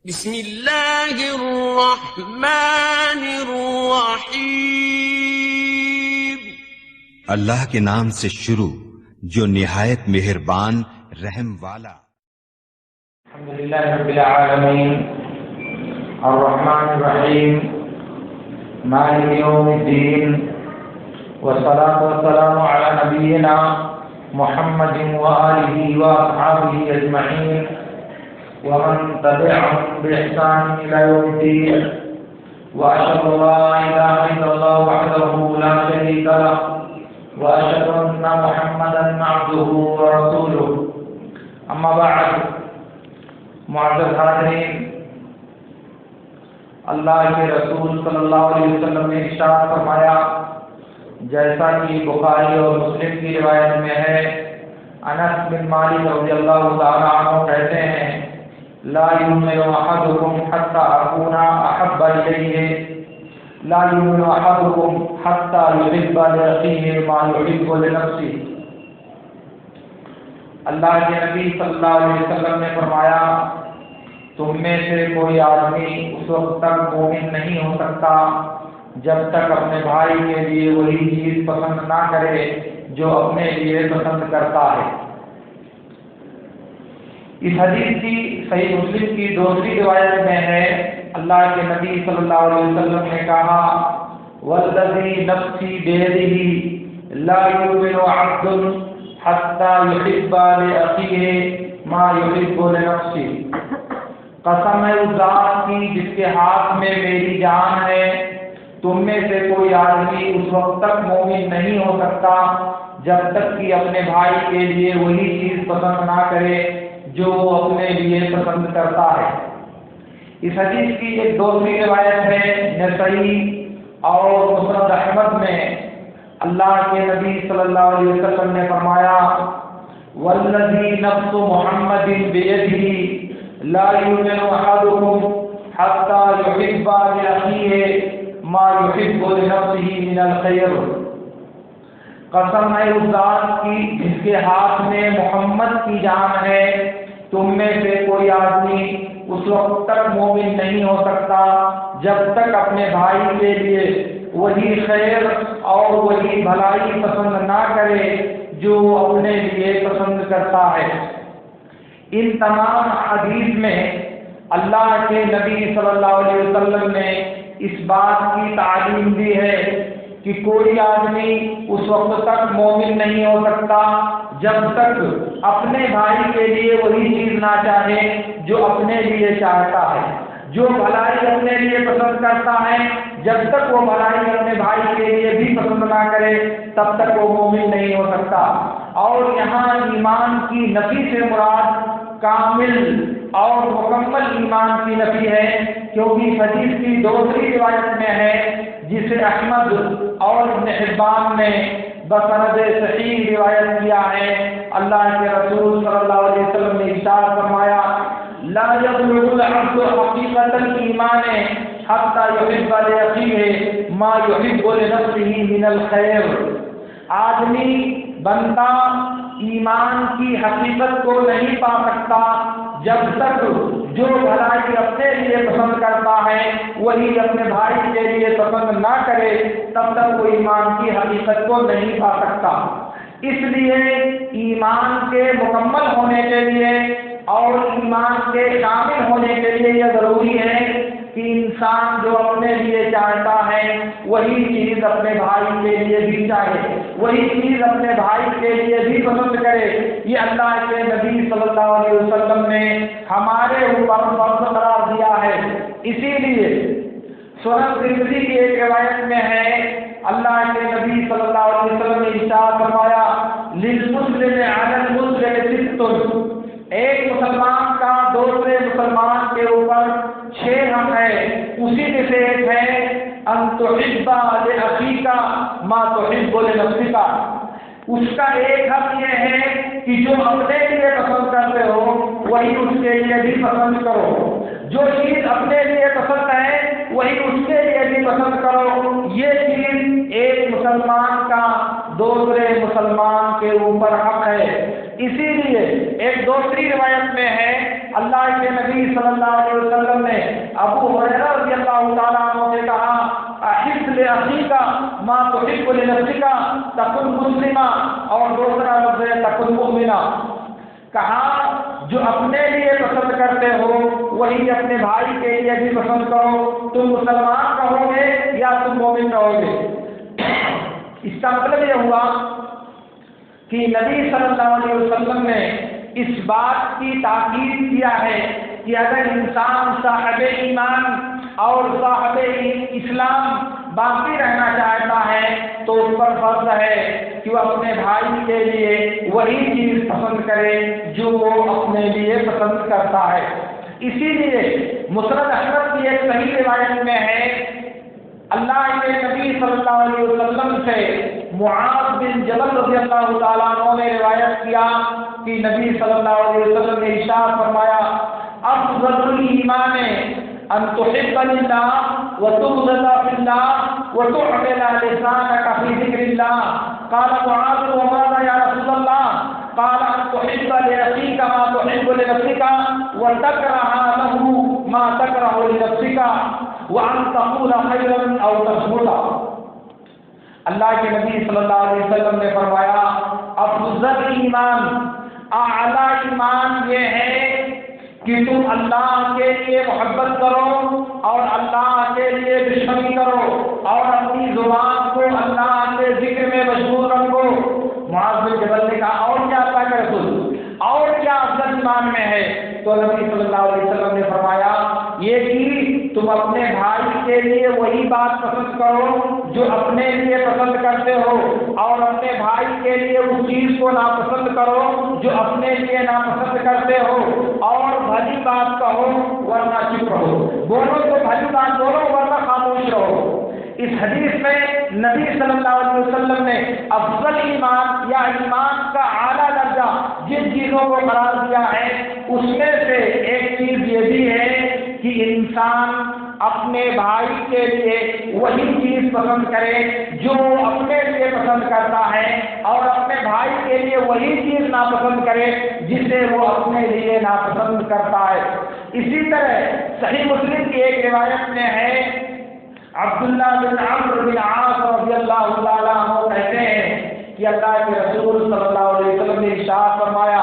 بسم اللہ الرحمن الرحیم۔ اللہ کے نام سے شروع جو نہایت مہربان رحم والا۔ الحمدللہ رب العالمین الرحمن الرحیم مالک یوم الدین والصلاة والسلام علی نبینا محمد وآلہ واصحابہ اجمعین ومن تبعهم بإحسان إلى يوم الدين وأشهد أن لا إله إلا الله وحده لا شريك له وأشهد أن محمدا عبده ورسوله أما بعد معزز حاضرین، اللہ کے رسول صلی اللہ علیہ وسلم نے ارشاد فرمایا جیسا کہ بخاری اور مسلم کی روایت میں ہے، انس بن مالک رضی اللہ تعالی عنہ کہتے ہیں لا يؤمن أحدكم حتى أكون أحب إليه لا يؤمن أحدكم حتى يحب لأخيه ما يحب لنفسه۔ اللہ کے نبی صلی اللہ علیہ وسلم نے فرمایا تم میں سے کوئی آدمی اس وقت تک مومن نہیں ہو سکتا جب تک اپنے بھائی کے لیے وہی چیز پسند نہ کرے جو اپنے لیے پسند کرتا ہے۔ اس حدیث کی صحیح مسلم کی دوسری روایت میں ہے، اللہ کے نبی صلی اللہ علیہ وسلم نے کہا والذی نفسی بیدہ لا یؤمن عبد حتی یحب لأخیہ ما یحب لنفسہ۔ قسم ہے اس ذات کی جس کے ہاتھ میں میری جان ہے، تم میں سے کوئی آدمی اس وقت تک مومن نہیں ہو سکتا جب تک کہ اپنے بھائی کے لیے وہی چیز پسند نہ کرے جو وہ اپنے لیے پسند کرتا ہے۔ اس حدیث کی ایک دوسری روایت ہے نسائی اور مسند احمد میں، اللہ کے نبی صلی اللہ علیہ وسلم نے فرمایا والذی نفس محمد بیدہ لا یؤمن احدکم حتی یحب لأخیہ ما یحب لنفسہ من الخیر۔ قسم ہے اس ذات کی جس کے ہاتھ میں محمد کی جان ہے، تم میں سے کوئی آدمی اس وقت تک مومن نہیں ہو سکتا جب تک اپنے بھائی کے لیے وہی خیر اور وہی بھلائی پسند نہ کرے جو اپنے لیے پسند کرتا ہے۔ ان تمام حدیث میں اللہ کے نبی صلی اللہ علیہ وسلم نے اس بات کی تعلیم دی ہے کہ کوئی آدمی اس وقت تک مومن نہیں ہو سکتا جب تک اپنے بھائی کے لیے وہی چیز نہ چاہے جو اپنے لیے چاہتا ہے، جو بھلائی اپنے لیے پسند کرتا ہے جب تک وہ بھلائی اپنے بھائی کے لیے بھی پسند نہ کرے تب تک وہ مومن نہیں ہو سکتا۔ اور یہاں ایمان کی نفی سے مراد کامل اور مکمل ایمان کی نفی ہے، کیونکہ حدیث کی دوسری روایت میں ہے جسے احمد اور ابن حبان نے بسند صحیح روایت کیا ہے، اللہ کے رسول صلی اللہ علیہ وسلم نے ارشاد فرمایا لا یبلغ العبد حقیقۃ الایمان حتی یحب لأخیہ ما یحب لنفسہ من الخیر۔ آدمی بندہ ایمان کی حقیقت کو نہیں پا سکتا جب تک جو بھلائی اپنے لیے پسند کرتا ہے وہی اپنے بھائی کے لیے پسند نہ کرے تب تک وہ ایمان کی حقیقت کو نہیں پا سکتا۔ اس لیے ایمان کے مکمل ہونے کے لیے اور ایمان کے کامل ہونے کے لیے یہ ضروری ہے کہ انسان جو اپنے لیے چاہتا ہے وہی چیز اپنے بھائی کے لیے بھی چاہے، وہی چیز اپنے بھائی کے لیے بھی پسند کرے۔ یہ اللہ کے نبی صلی اللہ علیہ وسلم نے ہمارے اوپر فرض قرار دیا ہے۔ اسی لیے سنن ترمذی کی ایک روایت میں ہے، اللہ کے نبی صلی اللہ علیہ وسلم نے ارشاد فرمایا للمسلم علی المسلم ست، ایک مسلمان کا دوسرے مسلمان کے اوپر 6 حق ہے، اسی میں سے ایک ہے ان تحب لاخیک ما تحب لنفسک۔ اس کا ایک حق یہ ہے کہ جو اپنے لیے پسند کرتے ہو وہی اس کے لیے بھی پسند کرو، جو چیز اپنے لیے پسند ہے وہی اس کے لیے بھی پسند کرو۔ یہ چیز ایک مسلمان کا دوسرے مسلمان کے اوپر حق ہے۔ اسی لیے ایک دوسری روایت میں ہے اللہ کے نبی صلی اللہ علیہ وسلم نے ابو ہریرہ رضی اللہ تعالیٰ عنہ سے کہا احب لاخیک ما تحب لنفسک تکن مسلما، اور دوسرا لفظ ہے تکن مؤمنا، کہا جو اپنے لیے پسند کرتے ہو وہی اپنے بھائی کے لیے بھی پسند کرو، تم مسلمان رہو گے یا تم مومن رہو گے۔ اس کا مطلب یہ ہوا کہ نبی صلی اللہ علیہ وسلم نے اس بات کی تاکید کیا ہے کہ اگر انسان صاحب ایمان اور صاحب اسلام باقی رہنا چاہتا ہے تو اس پر فرض ہے کہ وہ اپنے بھائی کے لیے وہی چیز پسند کرے جو وہ اپنے لیے پسند کرتا ہے۔ اسی لیے مسند احمد کی ایک صحیح روایت میں ہے، اللہ کے نبی صلی اللہ علیہ وسلم سے معاذ بن جبل رضی اللہ تعالیٰ عنہ نے روایت کیا کہ نبی صلی اللہ علیہ وسلم نے ارشاد فرمایا افضل الایمان ان تحب للہ وتبغض فی اللہ وتعمل لسانک فی ذکر اللہ۔ قال معاذ وماذا یا رسول اللہ؟ قال ان تحب لاخیک ما تحب لنفسک وتکرہ له ما تکرہ لنفسک وان تقول خیرا او تصمتا۔ اللہ کے نبی صلی اللہ علیہ وسلم نے فرمایا افضل ایمان، اعلیٰ ایمان یہ ہے کہ تم اللہ کے لیے محبت کرو اور اللہ کے لیے دشمنی کرو اور اپنی زبان کو اللہ کے ذکر میں مشغول رکھو۔ معاذ بن جبل نے کہا اور کیا اللہ کے رسول، اور کیا افضل ایمان میں ہے؟ تو نبی صلی اللہ علیہ وسلم نے فرمایا یہ کہ تم اپنے بھائی کے لیے وہی بات پسند کرو جو اپنے لیے پسند کرتے ہو، اور اپنے بھائی کے لیے اس چیز کو ناپسند کرو جو اپنے لیے ناپسند کرتے ہو، اور بھلی بات کہو ورنہ چپ رہو، بولو تو بھلی بات بولو ورنہ خاموش رہو۔ اس حدیث میں نبی صلی اللہ علیہ وسلم نے افضل ایمان یا ایمان کا اعلیٰ درجہ جن چیزوں کو قرار دیا ہے اس میں سے ایک چیز یہ بھی ہے کہ انسان اپنے بھائی کے لیے وہی چیز پسند کرے جو وہ اپنے لیے پسند کرتا ہے، اور اپنے بھائی کے لیے وہی چیز ناپسند کرے جسے وہ اپنے لیے ناپسند کرتا ہے۔ اسی طرح صحیح مسلم کی ایک روایت میں ہے عبداللہ بن عمرو بن عاص رضی اللہ تعالیٰ عنہ کہتے ہیں کہ اللہ کے رسول صلی اللہ علیہ وسلم نے ارشاد فرمایا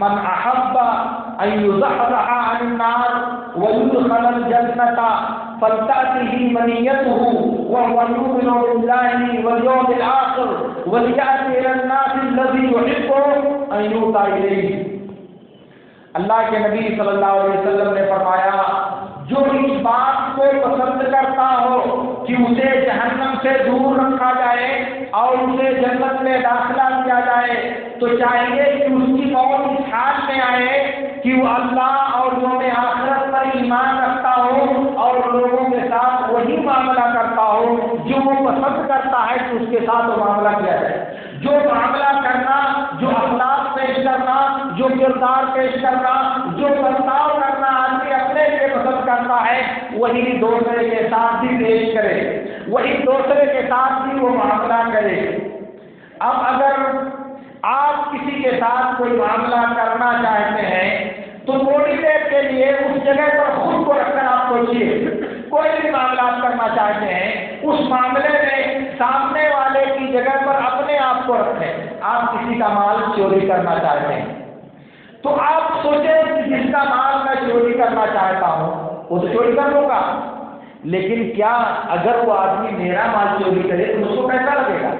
من احب ان یزحزح عن النار ويدخل الجنة فلتأته منيته وهو يؤمن بالله واليوم الآخر وليأتي إلى الناس الذي يحب ان يؤتى إليه۔ اللہ کے نبی صلی اللہ علیہ وسلم نے فرمایا جو اس بات کو پسند کرتا ہو کہ اسے جہنم سے دور رکھا جائے اور اسے جنت میں داخلہ دیا جائے تو چاہیے کہ اس کی موت اس حال میں آئے کہ وہ اللہ اور یوم آخرت پر ایمان رکھتا ہو اور لوگوں کے ساتھ وہی معاملہ کرتا ہو جو وہ پسند کرتا ہے کہ اس کے ساتھ وہ معاملہ کیا جائے۔ جو معاملہ کرنا، جو اخلاق پیش کرنا، جو کردار پیش کرنا، جو برتاؤ کرنا آدمی اپنے لیے پسند کرتا ہے وہی دوسرے کے ساتھ بھی پیش کرے، وہی دوسرے کے ساتھ بھی وہ معاملہ کرے۔ اب اگر آپ کسی کے ساتھ کوئی معاملہ کرنا چاہتے ہیں تو تھوڑی دیر کے لیے اس جگہ پر خود کو رکھ کر آپ سوچیے، کوئی بھی معاملہ آپ کرنا چاہتے ہیں اس معاملے میں سامنے والے کی جگہ پر اپنے آپ کو رکھیں۔ آپ کسی کا مال چوری کرنا چاہتے ہیں تو آپ سوچیں کہ جس کا مال میں چوری کرنا چاہتا ہوں وہ تو چوری کر لوں گا، لیکن کیا اگر وہ آدمی میرا مال چوری کرے تو اس کو کیسا لگے گا؟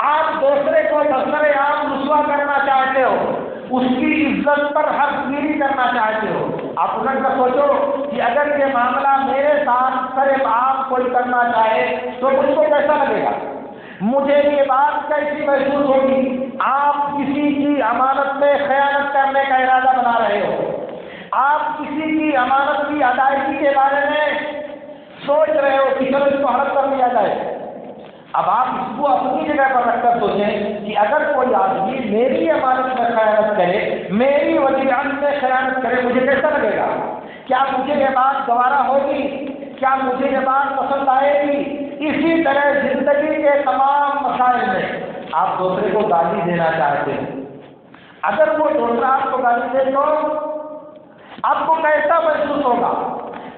آپ دوسرے کو بسر عام رسوا کرنا چاہتے ہو، اس کی عزت پر حق گیری کرنا چاہتے ہو، آپ اگر کا سوچو کہ اگر یہ معاملہ میرے ساتھ صرف آپ کوئی کرنا چاہے تو مجھ کو کیسا لگے گا؟ مجھے یہ بات کیسی محسوس ہوگی؟ آپ کسی کی امانت میں خیانت کرنے کا ارادہ بنا رہے ہو، آپ کسی کی امانت کی ادائیگی کے بارے میں سوچ رہے ہو کہ چلو اس کو ہڑپ کر لیا جائے۔ اب آپ اس کو اپنی جگہ پر رکھ کر سوچیں کہ اگر کوئی آدمی میری امانت میں خیانت کرے، میری وجیعت میں خیانت کرے، مجھے کیسا لگے گا؟ کیا مجھے یہ بات گوارا ہوگی؟ کیا مجھے یہ بات پسند آئے گی؟ اسی طرح زندگی کے تمام مسائل میں آپ دوسرے کو گالی دینا چاہتے ہیں، اگر وہ دوسرا آپ کو گالی دے تو آپ کو کیسا محسوس ہوگا؟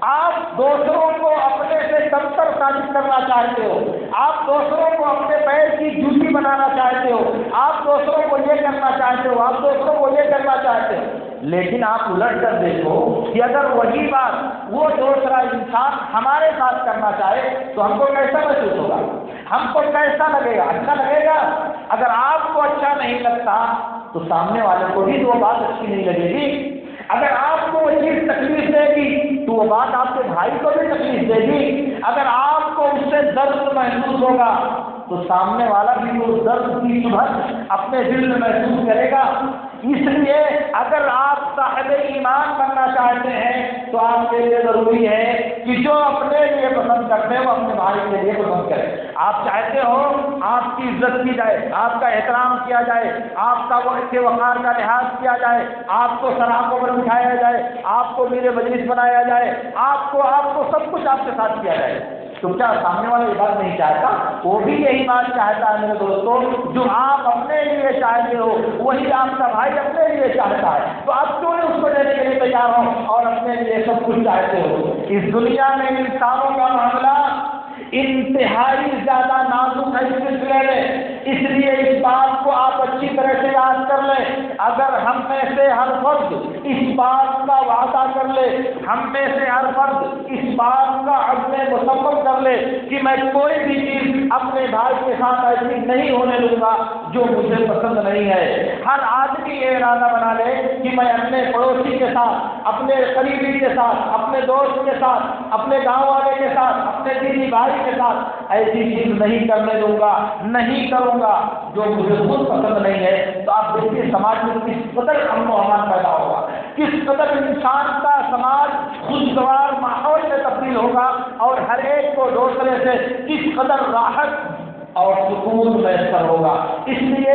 آپ دوسروں کو اپنے سے کمتر ثابت کرنا چاہتے ہو، آپ دوسروں کو اپنے پیر کی جوتی بنانا چاہتے ہو، آپ دوسروں کو یہ کرنا چاہتے ہو، آپ دوسروں کو یہ کرنا چاہتے ہو، لیکن آپ الٹ کر دیکھو کہ اگر وہی بات وہ دوسرا انسان ہمارے ساتھ کرنا چاہے تو ہم کو کیسا محسوس ہوگا؟ ہم کو کیسا لگے گا؟ اچھا لگے گا؟ اگر آپ کو اچھا نہیں لگتا تو سامنے والے کو بھی وہ بات اچھی نہیں لگے گی۔ اگر آپ کو وہ چیز تکلیف دے گی تو وہ بات آپ کے بھائی کو بھی تکلیف دے گی۔ اگر آپ کو اس سے درد محسوس ہوگا تو سامنے والا بھی وہ درد کی شبہت اپنے دل میں محسوس کرے گا۔ اس لیے اگر آپ صاحب ایمان بننا چاہتے ہیں تو آپ کے لیے ضروری ہے کہ جو اپنے لیے پسند کرتے ہیں وہ اپنے بھائی کے لیے پسند کریں۔ آپ چاہتے ہو آپ کی عزت کی جائے، آپ کا احترام کیا جائے، آپ کا وقار کا لحاظ کیا جائے، آپ کو سراخوں پر بٹھایا جائے، آپ کو میرے مجلس بنایا جائے، آپ کو سب کچھ آپ کے ساتھ کیا جائے، تو کیا سامنے والا یہ بات نہیں چاہتا؟ وہ بھی یہی بات چاہتا ہے میرے دوستوں۔ جو آپ اپنے لیے چاہتے ہو وہی آپ کا بھائی اپنے لیے چاہتا ہے، تو آپ کیوں نہیں اس کو دینے کے لیے تیار ہو اور اپنے لیے سب کچھ چاہتے ہو؟ اس دنیا میں انسانوں کا معاملہ انتہائی زیادہ نازک ہے اس سلسلے میں، اس لیے اس بات کو آپ اچھی طرح سے یاد کر لیں۔ اگر ہم میں سے ہر فرد اس بات کا وعدہ کر لے، ہم میں سے ہر فرد اس بات کا عزم مصمم کر لے کہ میں کوئی بھی چیز اپنے بھائی کے ساتھ ایسی نہیں ہونے دوں گا جو مجھے پسند نہیں ہے۔ ہر آدمی یہ ارادہ بنا لے کہ میں اپنے پڑوسی کے ساتھ، اپنے قریبی کے ساتھ، اپنے دوست کے ساتھ، اپنے گاؤں والے کے ساتھ، اپنے دینی بھائی کے ساتھ ایسی چیز نہیں کرنے دوں گا، نہیں کروں گا جو مجھے خود پسند نہیں ہے۔ تو آپ دیکھیے سماج میں کس قدر امن و امان پیدا ہوگا، کس قدر انسان کا سماج خوشگوار ماحول میں تبدیل ہوگا، اور ہر ایک کو دوسرے سے کس قدر راحت اور سکون میسر ہوگا۔ اس لیے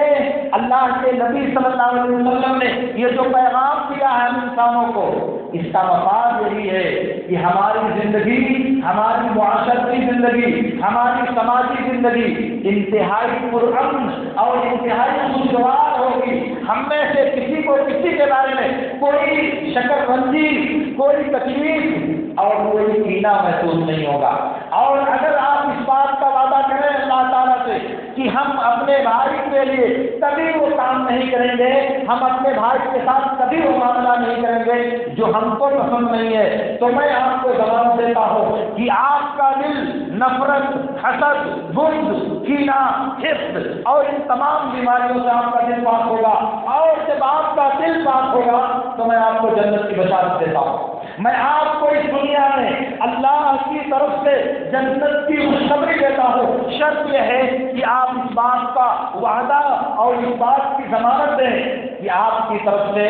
اللہ کے نبی صلی اللہ علیہ وسلم نے یہ جو پیغام دیا ہے ہم انسانوں کو، اس کا مفاد یہی ہے کہ ہماری زندگی، ہماری معاشرتی زندگی، ہماری سماجی زندگی انتہائی پرامن اور انتہائی خوشگوار ہوگی۔ ہم میں سے کسی کو کسی کے بارے میں کوئی شکر بندی، کوئی تکلیف اور کوئی کینہ محسوس نہیں ہوگا۔ اور اگر آپ اس بات کا وعدہ کریں اللہ تعالیٰ سے کہ ہم اپنے بھائی کے لیے کبھی وہ کام نہیں کریں گے، ہم اپنے بھائی کے ساتھ کبھی وہ معاملہ نہیں کریں گے جو ہم کو پسند نہیں ہے، تو میں آپ کو ضمانت دیتا ہوں کہ آپ کا دل نفرت، حسد، بغض، کینہ، حقد اور ان تمام بیماریوں سے آپ کا دل پاک ہوگا۔ اور جب آپ کا دل پاک ہوگا تو میں آپ کو جنت کی بشارت دیتا ہوں۔ میں آپ کو اس دنیا میں اللہ کی طرف سے جنت کی خوشخبری دیتا ہوں۔ شرط یہ ہے کہ آپ اس بات کا وعدہ اور اس بات کی ضمانت دیں کہ آپ کی طرف سے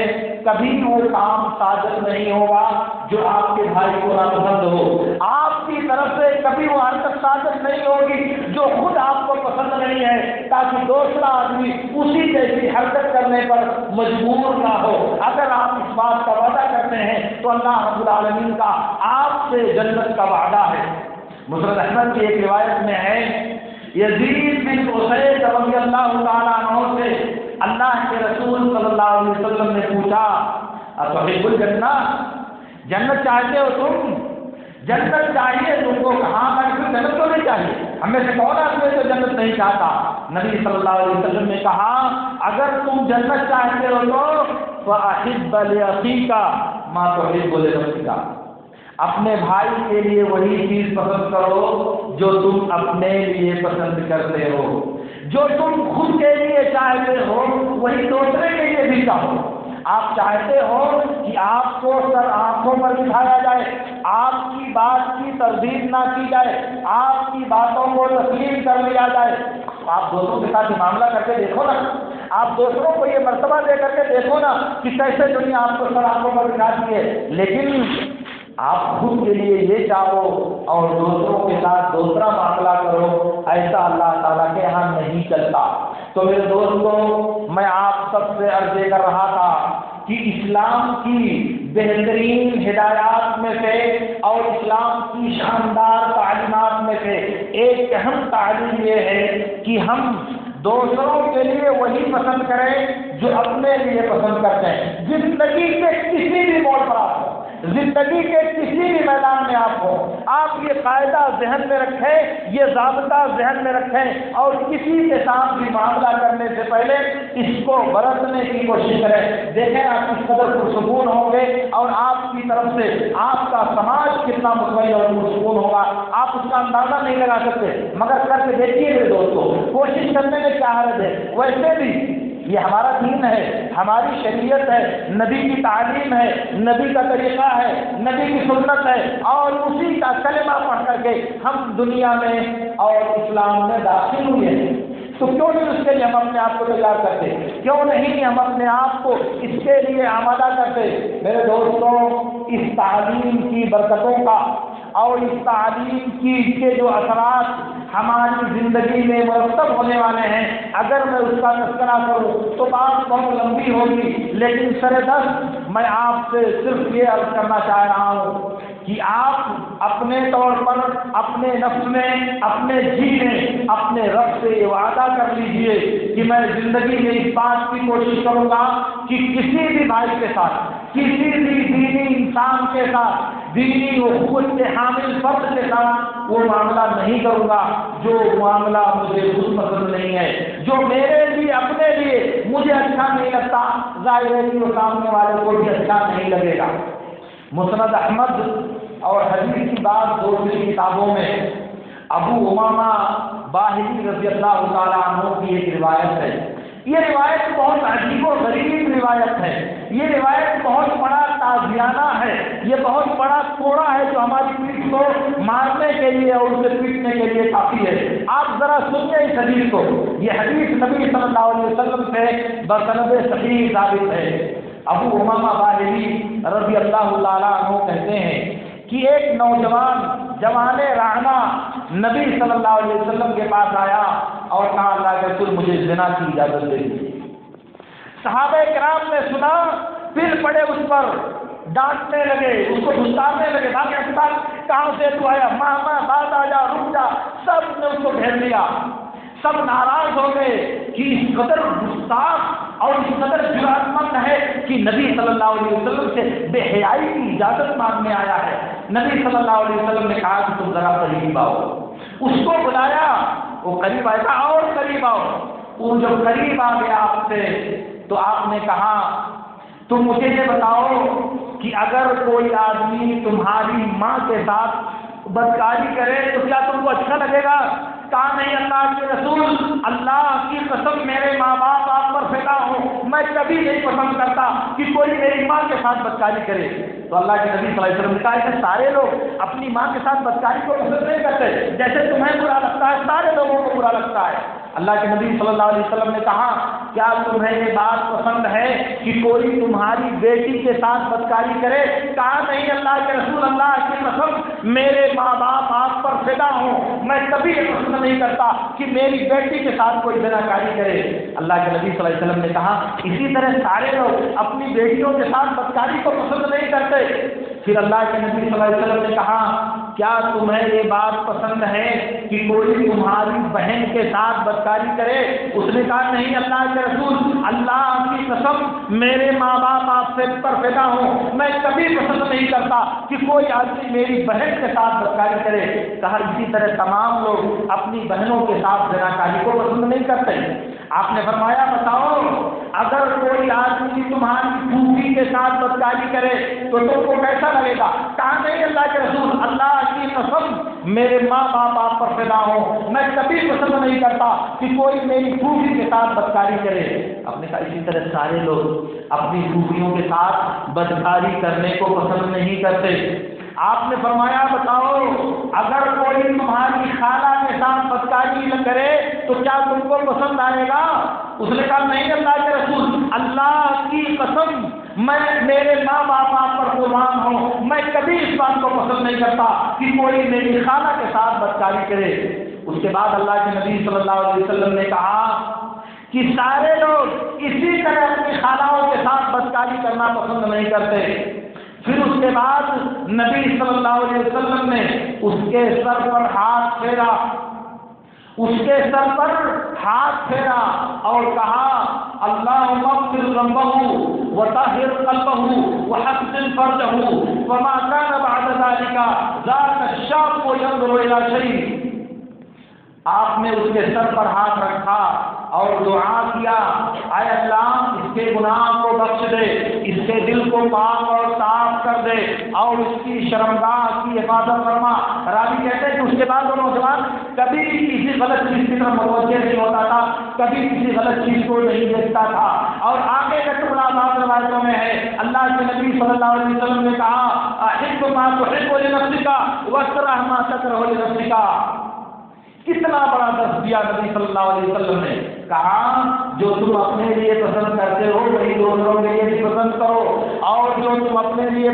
کبھی وہ کام صادر نہیں ہوگا جو آپ کے بھائی کو ناپسند ہو، آپ کی طرف سے کبھی وہ حرکت صادر نہیں ہوگی جو خود آپ کو پسند نہیں ہے، تاکہ دوسرا آدمی اسی جیسی حرکت کرنے پر مجبور نہ ہو۔ اگر آپ اس بات کا وعدہ کرتے ہیں تو اللہ رب العالمین کا آپ سے جنت کا وعدہ ہے۔ مسند احمد کی ایک روایت میں ہے، یزید بن اسید رضی اللہ تعالیٰ عنہ سے اللہ کے رسول صلی اللہ علیہ وسلم نے پوچھا، اتحب الجنہ، جنت چاہتے ہو تم؟ جنت چاہیے تم کو؟ کہاں پر جنت تو نہیں چاہیے، ہمیں سے کون آدمی تو جنت نہیں چاہتا؟ نبی صلی اللہ علیہ وسلم نے کہا، اگر تم جنت چاہتے ہو تو فأحب لأخيك ما تحب لنفسك، اپنے بھائی کے لیے وہی چیز پسند کرو جو تم اپنے لیے پسند کرتے ہو، جو تم خود کے لیے چاہتے ہو وہی دوسرے کے لیے بھی چاہو۔ آپ چاہتے ہو کہ آپ کو سر آنکھوں پر بٹھایا جائے، آپ کی بات کی تردید نہ کی جائے، آپ کی باتوں کو تسلیم کر لیا جائے، آپ دوستوں کے ساتھ یہ معاملہ کر کے دیکھو نا، آپ دوسروں کو یہ مرتبہ دے کر کے دیکھو نا کہ کیسے دنیا آپ کو سر آنکھوں پر بٹھاتی ہے، لیکن آپ خود کے لیے یہ چاہو اور دوسروں کے ساتھ دوسرا معاملہ کرو، ایسا اللہ تعالیٰ کے یہاں نہیں چلتا۔ تو میرے دوستوں، میں آپ سب سے عرض کر رہا تھا کہ اسلام کی بہترین ہدایات میں سے اور اسلام کی شاندار تعلیمات میں سے ایک اہم تعلیم یہ ہے کہ ہم دوسروں کے لیے وہی پسند کریں جو اپنے لیے پسند کرتے ہیں، زندگی کے کسی بھی موڑ پر آپ زندگی کے کسی بھی میدان میں آپ ہو، آپ یہ قاعدہ ذہن میں رکھیں، یہ ضابطہ ذہن میں رکھیں، اور کسی کے ساتھ بھی معاملہ کرنے سے پہلے اس کو برتنے کی کوشش کریں۔ دیکھیں آپ کس قدر پرسکون ہوں گے، اور آپ کی طرف سے آپ کا سماج کتنا مطمئن اور پرسکون ہوگا، آپ اس کا اندازہ نہیں لگا سکتے، مگر کر کے دیکھیے میرے دوستوں، کوشش کرنے میں کیا حرج ہے۔ ویسے بھی یہ ہمارا دین ہے، ہماری شریعت ہے، نبی کی تعلیم ہے، نبی کا طریقہ ہے، نبی کی سنت ہے، اور اسی کا کلمہ پڑھ کر کے ہم دنیا میں اور اسلام میں داخل ہوئے ہیں، تو کیوں نہیں اس کے لیے ہم اپنے آپ کو تیار کرتے، کیوں نہیں ہم اپنے آپ کو اس کے لیے آمادہ کرتے۔ میرے دوستوں، اس تعلیم کی برکتوں کا اور اس تعلیم کے جو اثرات ہماری زندگی میں مرتب ہونے والے ہیں، اگر میں اس کا تذکرہ کروں تو بات بہت لمبی ہوگی، لیکن سر دست میں آپ سے صرف یہ عرض کرنا چاہ رہا ہوں کہ آپ اپنے طور پر اپنے نفس میں، اپنے جی میں، اپنے رب سے یہ وعدہ کر لیجئے کہ میں زندگی میں اس بات کی کوشش کروں گا کہ کسی بھی بھائی کے ساتھ، کسی بھی دینی انسان کے ساتھ، دینی اخوت کے حامل فرد کے ساتھ وہ معاملہ نہیں کروں گا جو معاملہ مجھے خود پسند نہیں ہے، جو میرے لیے اپنے لیے مجھے اچھا نہیں لگتا، ظاہر ہے کہ وہ سامنے والے کو بھی اچھا نہیں لگے گا۔ مسند احمد اور حدیث کی بات دوسری کتابوں میں ابو امامہ باہلی رضی اللہ تعالیٰ عنہ کی ایک روایت ہے۔ یہ روایت بہت عجیب و غریب روایت ہے، یہ روایت بہت بڑا تعزیانہ ہے، یہ بہت بڑا کوڑا ہے جو ہماری پیٹھ کو مارنے کے لیے اور اسے پیٹنے کے لیے کافی ہے۔ آپ ذرا سنیے اس حدیث کو، یہ حدیث نبی صلی اللہ علیہ وسلم سے بسند صحیح ثابت ہے۔ ابو امامہ باہلی رضی اللہ تعالیٰ عنہ کہتے ہیں کہ ایک نوجوان جوان رانا نبی صلی اللہ علیہ وسلم کے پاس آیا اور کہا اللہ کے رسول مجھے زنا کی اجازت دے دیجیے۔ صحابہ کرام نے سنا، پھر پڑے اس پر، ڈانٹنے لگے، اس کو دھتکارنے لگے، کہاں سے تو آیا، ماں بات آ جا، رک جا، سب نے اس کو گھیر لیا۔ سب ناراض ہو گئے کہ اس قدر گستاخ اور اس قدر جرأت مند ہے کہ نبی صلی اللہ علیہ وسلم سے بے حیائی کی اجازت مانگنے آیا ہے۔ نبی صلی اللہ علیہ وسلم نے کہا کہ تم ذرا قریب آؤ، اس کو بلایا، وہ قریب آیا اور قریب آؤ۔ وہ جب قریب آ گیا آپ سے تو آپ نے کہا تم مجھے یہ بتاؤ کہ اگر کوئی آدمی تمہاری ماں کے ساتھ بدکاری کرے تو کیا تم کو اچھا لگے گا؟ کہا نہیں اللہ کے رسول، اللہ کی قسم میرے ماں باپ آپ پر فدا ہوں، میں کبھی نہیں پسند کرتا کہ کوئی میری ماں کے ساتھ بدکاری کرے۔ تو اللہ کے نبی صلی اللہ علیہ وسلم نے کہا کہ سارے لوگ اپنی ماں کے ساتھ بدکاری کو پسند نہیں کرتے، جیسے تمہیں برا لگتا ہے سارے لوگوں کو برا لگتا ہے۔ اللہ کے نبی صلی اللہ علیہ وسلم نے کہا کیا تمہیں یہ بات پسند ہے کہ کوئی تمہاری بیٹی کے ساتھ بدکاری کرے؟ کہا نہیں اللہ کے رسول، اللہ کی قسم میرے ماں باپ آپ پر فدا ہوں، میں کبھی پسند نہیں کرتا کہ میری بیٹی کے ساتھ کوئی زناکاری کرے۔ اللہ کے نبی صلی اللہ علیہ وسلم نے کہا اسی طرح سارے لوگ اپنی بیٹیوں کے ساتھ بدکاری کو پسند نہیں کرتے۔ پھر اللہ کے نبی صلی اللہ علیہ وسلم نے کہا کیا تمہیں یہ بات پسند ہے کہ کوئی تمہاری بہن کے ساتھ بدکاری کرے؟ اس نے کہا نہیں اللہ کے رسول، اللہ کی قسم میرے ماں باپ آپ سے پر فدا ہوں، میں کبھی پسند نہیں کرتا کہ کوئی آدمی میری بہن کے ساتھ بدکاری کرے۔ کہا اسی طرح تمام لوگ اپنی بہنوں کے ساتھ زناکاری کو پسند نہیں کرتے۔ آپ نے فرمایا بتاؤ اگر کوئی آدمی تمہاری پھوپھی کے ساتھ بدکاری کرے تو تم کو کیسا لگے گا؟ کہا نہیں اللہ کے رسول، اللہ کی قسم میرے ماں باپ آپ پر فدا ہوں، میں کبھی پسند نہیں کرتا کہ کوئی میری پھوپھی کے ساتھ بدکاری کرے۔ آپ نے کہا اسی طرح سارے لوگ اپنی پھوپھیوں کے ساتھ بدکاری کرنے کو پسند نہیں کرتے۔ آپ نے فرمایا بتاؤ اگر کوئی تمہاری خالہ کے ساتھ بدکاری نہ کرے تو کیا تم کو پسند آئے گا؟ اس نے کہا نہیں اللہ کے رسول، اللہ کی قسم میں میرے ماں باپ آپ پر قربان ہوں، میں کبھی اس بات کو پسند نہیں کرتا کہ کوئی میری خالہ کے ساتھ بدکاری کرے۔ اس کے بعد اللہ کے نبی صلی اللہ علیہ وسلم نے کہا کہ سارے لوگ اسی طرح اپنی خالہوں کے ساتھ بدکاری کرنا پسند نہیں کرتے۔ پھر اس کے بعد نبی صلی اللہ علیہ وسلم نے اس کے سر پر ہاتھ پھیرا، اس کے سر پر ہاتھ پھیرا اور کہا اللہم اغفر ذنبہ وطہر قلبہ وحسن فرجہ فما كان بعد ذلك ذاك الشاب ينظر الى شيء. آپ نے اس کے سر پر ہاتھ رکھا اور دعا کیا، اے اللہ اس کے گناہ کو بخش دے، اس کے دل کو پاک اور صاف کر دے اور اس کی شرمگاہ کی حفاظت فرما. راوی کہتے ہیں کہ اس کے بعد وہ نوجوان کبھی کسی غلط چیز کی طرف متوجہ نہیں ہوتا تھا، کبھی کسی غلط چیز کو نہیں دیکھتا تھا. اور آگے کا ٹکڑا بعض روایتوں میں ہے اللہ کے نبی صلی اللہ علیہ وسلم نے کہا احب ما تحب لنفسك واكره ما تكره لنفسك. کتنا بڑا درس دیا نبی صلی اللہ علیہ وسلم نے. کہا جو تم اپنے لیے پسند کرتے ہو وہی دوسروں کے لیے بھی پسند کرو، اور جو تم اپنے لیے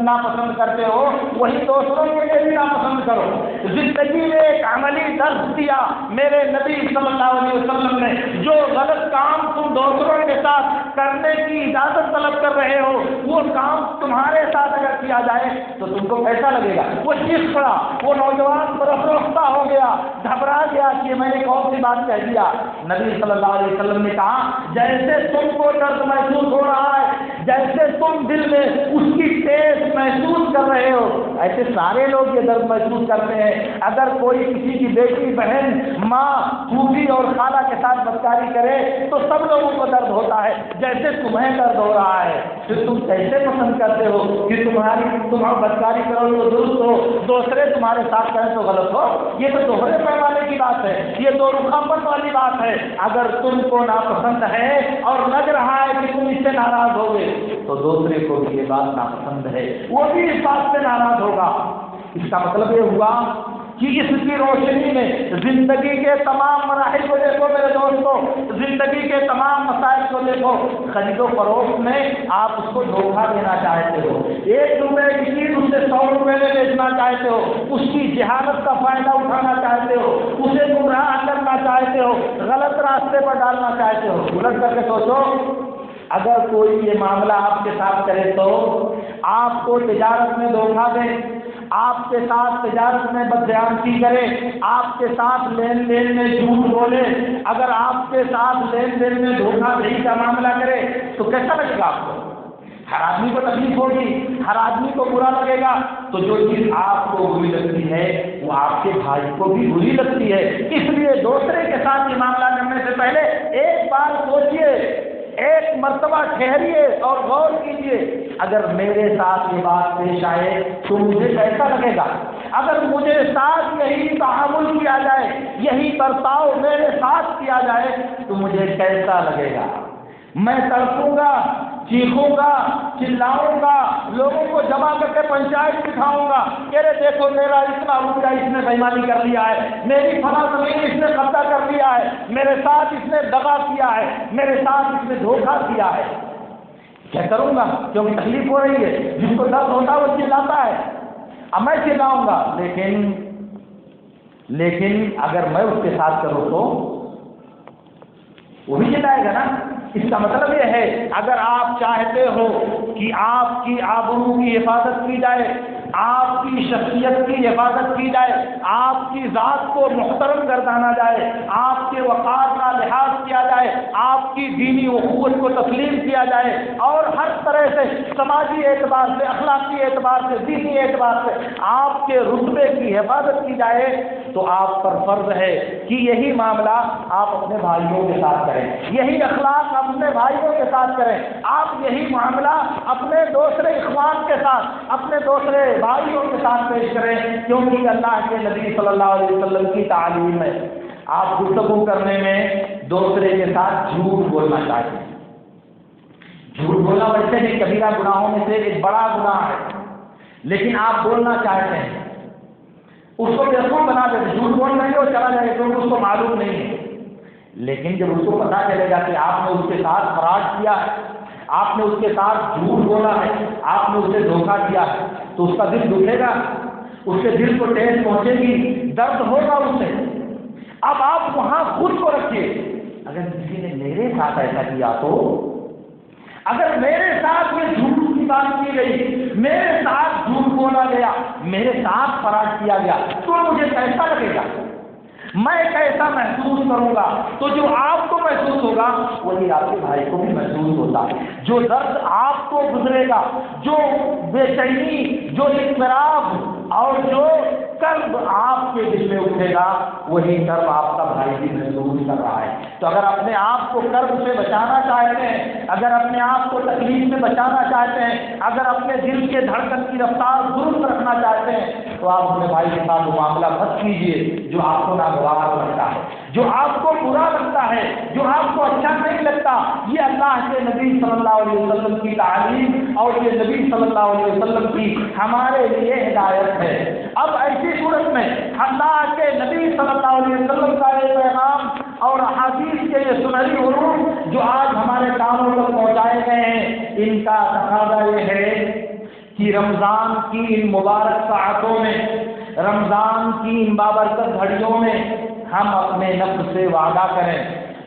ناپسند کرتے ہو وہی دوسروں کے لیے بھی ناپسند کرو. زندگی میں ایک عملی درس دیا میرے نبی صلی اللہ علیہ وسلم نے. جو غلط کام تم دوسروں کے ساتھ کرنے کی اجازت طلب کر رہے ہو وہ کام تمہارے ساتھ اگر کیا جائے تو تم کو کیسا لگے گا؟ وہ چیخ پڑا، وہ نوجوان برفروختہ ہو گیا، گھبرا گیا کہ میں نے کون سی بات کہہ دیا. نبی صلی اللہ علیہ وسلم نے کہا جیسے تم کو درد محسوس ہو رہا ہے، جیسے تم دل میں اس کی ٹیس محسوس کر رہے ہو، ایسے سارے لوگ یہ درد محسوس کرتے ہیں. اگر کوئی کسی کی بیٹی، بہن، ماں، پھوپھی اور خالہ کے ساتھ بدکاری کرے تو سب لوگوں کو درد ہوتا ہے، جیسے تمہیں درد ہو رہا ہے. پھر تم کیسے پسند کرتے ہو کہ تم بدکاری کرو تو درست ہو، دوسرے تمہارے ساتھ کریں تو غلط ہو؟ یہ تو دوہرے پیمانے کی بات ہے، یہ دو رخاپن والی بات ہے. اگر تم کو ناپسند ہے اور لگ رہا ہے کہ تم اس سے ناراض ہوگے تو دوسرے کو بھی یہ بات ناپسند ہے، وہ بھی اس بات سے ناراض ہوگا. اس کا مطلب یہ ہوا کہ اس کی روشنی میں زندگی کے تمام مراحل کو دیکھو میرے دوستو، زندگی کے تمام مسائل کو دیکھو. خرید و فروخت میں آپ اس کو دھوکہ دینا چاہتے ہو، 1 روپے کی چیز اس سے 100 روپے میں بیچنا چاہتے ہو، اس کی جہالت کا فائدہ اٹھانا چاہتے ہو، اسے گمراہ کرنا چاہتے ہو، غلط راستے پر ڈالنا چاہتے ہو. الٹ کر کے سوچو، اگر کوئی یہ معاملہ آپ کے ساتھ کرے تو آپ کو تجارت میں دھوکہ دے، آپ کے ساتھ تجارت میں بددیانتی کرے، آپ کے ساتھ لین دین میں جھوٹ بولے، اگر آپ کے ساتھ لین دین میں دھوکہ دہی کا معاملہ کرے تو کیسا لگے گا آپ کو؟ ہر آدمی کو تکلیف ہوگی، ہر آدمی کو برا لگے گا. تو جو چیز آپ کو بری لگتی ہے وہ آپ کے بھائی کو بھی بری لگتی ہے. اس لیے دوسرے کے ساتھ یہ معاملہ کرنے سے پہلے ایک بار سوچئے، ایک مرتبہ ٹھہریے اور غور کیجیے اگر میرے ساتھ یہ بات پیش آئے تو مجھے کیسا لگے گا؟ اگر مجھے ساتھ یہی تعامل کیا جائے، یہی برتاؤ میرے ساتھ کیا جائے تو مجھے کیسا لگے گا؟ میں تڑپوں گا، چیخوں گا، چلاؤں گا، لوگوں کو جمع کر کے پنچایت بٹھاؤں گا کہ ارے دیکھو میرا اتنا روپیہ اس نے بےایمانی کر لیا ہے، میری فلاں زمین اس نے قبضہ کر لیا ہے، میرے ساتھ اس نے دغا کیا ہے، میرے ساتھ اس نے دھوکہ کیا ہے. کیا کروں گا؟ کیونکہ تکلیف ہو رہی ہے، جس کو درد ہوتا ہے وہ چلاتا ہے. اب میں چلاؤں گا، لیکن اگر میں اس کے ساتھ کروں تو وہ بھی چلائے گا نا. اس کا مطلب یہ ہے اگر آپ چاہتے ہو کہ آپ کی آبرو کی حفاظت کی جائے، آپ کی شخصیت کی حفاظت کی جائے، آپ کی ذات کو محترم گردانا جائے، آپ کے وقار کا لحاظ کیا جائے، آپ کی دینی اخوت کو تسلیم کیا جائے اور ہر طرح سے سماجی اعتبار سے، اخلاقی اعتبار سے، دینی اعتبار سے آپ کے رتبے کی حفاظت کی جائے تو آپ پر فرض ہے کہ یہی معاملہ آپ اپنے بھائیوں کے ساتھ کریں، یہی اخلاق اپنے بھائیوں کے ساتھ کریں، آپ یہی معاملہ اپنے دوسرے اخوان کے ساتھ، اپنے دوسرے بھائیوں کے ساتھ پیش کریں. کیونکہ اللہ کے نبی صلی اللہ علیہ وسلم کی تعلیم ہے آپ گفتگو کرنے میں دوسرے کے ساتھ جھوٹ بولنا چاہتے ہیں. جھوٹ بولنا ویسے بھی کبیرہ گناہوں میں سے ایک بڑا گناہ ہے، لیکن آپ بولنا چاہتے ہیں، اس کو بیوقوف بنا دیتے، جھوٹ بول رہے ہو چلا جائے کیونکہ اس کو معلوم نہیں ہے. لیکن جب اس کو پتا چلے گا کہ آپ نے اس کے ساتھ فراڈ کیا ہے، آپ نے اس کے ساتھ جھوٹ بولا ہے، آپ نے اسے دھوکہ دیا ہے تو اس کا دل دکھے گا، اس کے دل کو ٹھیس پہنچے گی، درد ہوگا اس سے. اب آپ وہاں خود کو رکھیے، اگر کسی نے میرے ساتھ ایسا کیا تو، اگر میرے ساتھ یہ جھوٹ کی بات کی گئی، میرے ساتھ جھوٹ بولا گیا، میرے ساتھ فراڈ کیا گیا تو مجھے کیسا لگے گا؟ میں کیسا محسوس کروں گا تو جو آپ کو محسوس ہوگا وہی آپ کے بھائی کو بھی محسوس ہوتا ہے. جو درد آپ کو گزرے گا، جو بے چینی، جو اضطراب اور جو کرب آپ کے دل میں اٹھے گا وہی کرب آپ کا بھائی بھی محسوس کر رہا ہے. تو اگر اپنے آپ کو کرب سے بچانا چاہتے ہیں، اگر اپنے آپ کو تکلیف سے بچانا چاہتے ہیں، اگر اپنے دل کے دھڑکن کی رفتار درست رکھنا چاہتے ہیں تو آپ اپنے بھائی کے ساتھ معاملہ مت کیجیے جو آپ کو ناگوار لگتا ہے، جو آپ کو برا لگتا ہے، جو آپ کو اچھا نہیں لگتا. یہ اللہ کے نبی صلی اللہ علیہ وسلم کی تعلیم اور یہ نبی صلی اللہ علیہ وسلم کی ہمارے لیے ہدایت ہے. اب ایسی صورت میں اللہ کے نبی صلی اللہ علیہ وسلم کا یہ پیغام اور احادیث کے یہ سنہری علوم جو آج ہمارے کانوں تک پہنچائے گئے ہیں، ان کا تقاضا یہ ہے کہ رمضان کی ان مبارک ساعتوں میں، رمضان کی ان بابرکت گھڑیوں میں ہم اپنے نفس سے وعدہ کریں،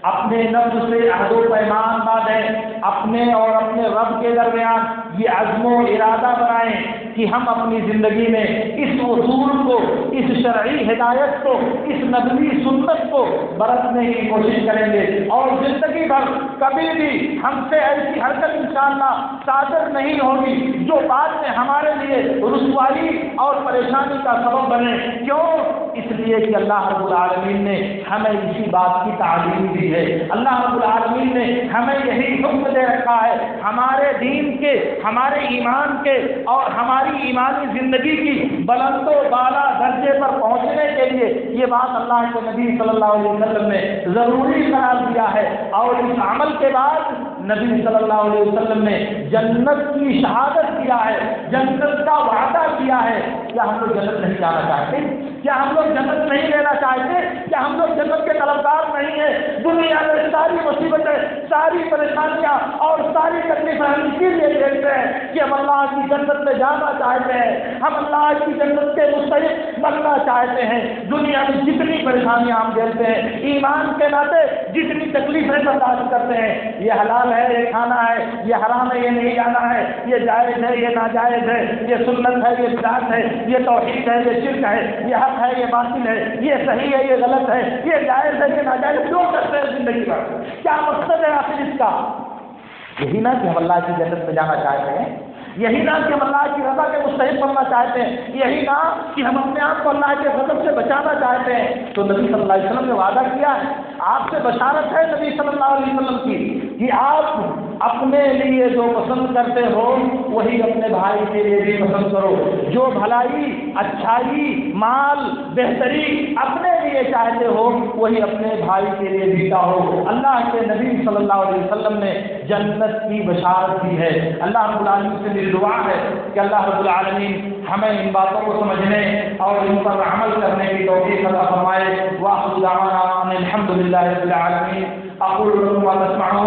اپنے نفس سے عہد و پیمان باندھیں، اپنے اور اپنے رب کے درمیان یہ عزم و ارادہ بنائیں کہ ہم اپنی زندگی میں اس اصول کو، اس شرعی ہدایت کو، اس نبوی سنت کو برتنے کی کوشش کریں گے اور زندگی بھر کبھی بھی ہم سے ایسی حرکت انشاءاللہ صادر نہیں ہوگی جو بعد میں ہمارے لیے رسوائی اور پریشانی کا سبب بنے. کیوں؟ اس لیے کہ اللہ رب العالمین نے ہمیں اسی بات کی تعلیم دی ہے. اللہ رب العالمین نے ہمیں یہی حکم دے رکھا ہے. ہمارے دین کے، ہمارے ایمان کے اور ہماری ایمانی زندگی کی بلند و بالا درجے پر پہنچنے کے لیے یہ بات اللہ کے نبی صلی اللہ علیہ وسلم نے ضروری قرار دیا ہے. اور اس عمل کے بعد نبی صلی اللہ علیہ وسلم نے جنت کی شہادت کیا ہے، جنت کا وعدہ کیا ہے. کیا ہم لوگ جنت نہیں جانا چاہتے؟ کیا ہم لوگ جنت نہیں لینا چاہتے؟ کیا ہم لوگ جنت کے طلبگار نہیں ہیں؟ دنیا میں ساری مصیبتیں، ساری پریشانیاں اور ساری تکلیفیں ہم اسی لیے دیکھتے ہیں کہ ہم اللہ کی جنت میں جانا چاہتے ہیں، ہم اللہ کی جنت کے مستحق بننا چاہتے ہیں. دنیا میں جتنی پریشانیاں ہم جھیلتے ہیں، ایمان کے ناطے جتنی تکلیفیں برداشت کرتے ہیں، یہ حلال ہے، یہ کھانا ہے، یہ حرام ہے، یہ نہیں جانا ہے، یہ جائز ہے، یہ ناجائز ہے، یہ سنت ہے، یہ بدعت ہے، یہ توحید ہے، یہ شرک ہے، یہ حق ہے، یہ باطل ہے، یہ صحیح ہے، یہ غلط ہے، یہ جائز ہے، یہ ناجائز ہے. کیوں کرتے ہیں زندگی پر؟ کیا مقصد ہے آخر اس کا؟ یہی نہ کہ ہم اللہ کی جنت میں جانا چاہتے ہیں، یہی نہ کہ ہم اللہ کی رضا کے مستحق بننا چاہتے ہیں، یہی نہ کہ ہم اپنے آپ کو اللہ کے غضب سے بچانا چاہتے ہیں. تو نبی صلی اللہ علیہ وسلم نے وعدہ کیا ہے، آپ سے بشارت ہے نبی صلی اللہ علیہ وسلم کی کہ آپ اپنے لیے جو پسند کرتے ہو وہی اپنے بھائی کے لیے بھی پسند کرو. جو بھلائی، اچھائی، مال، بہتری اپنے لیے چاہتے ہو وہی اپنے بھائی کے لیے بھی چاہو. اللہ کے نبی صلی اللہ علیہ وسلم نے جنت کی بشارت دی ہے. اللہ رب العالمین سے میری دعا ہے کہ اللہ رب العالمین ہمیں ان باتوں کو سمجھنے اور ان پر عمل کرنے کی توفیق عطا فرمائے. وآخر دعوانا ان الحمد للہ رب العالمین. اقول لكم ما تسمعون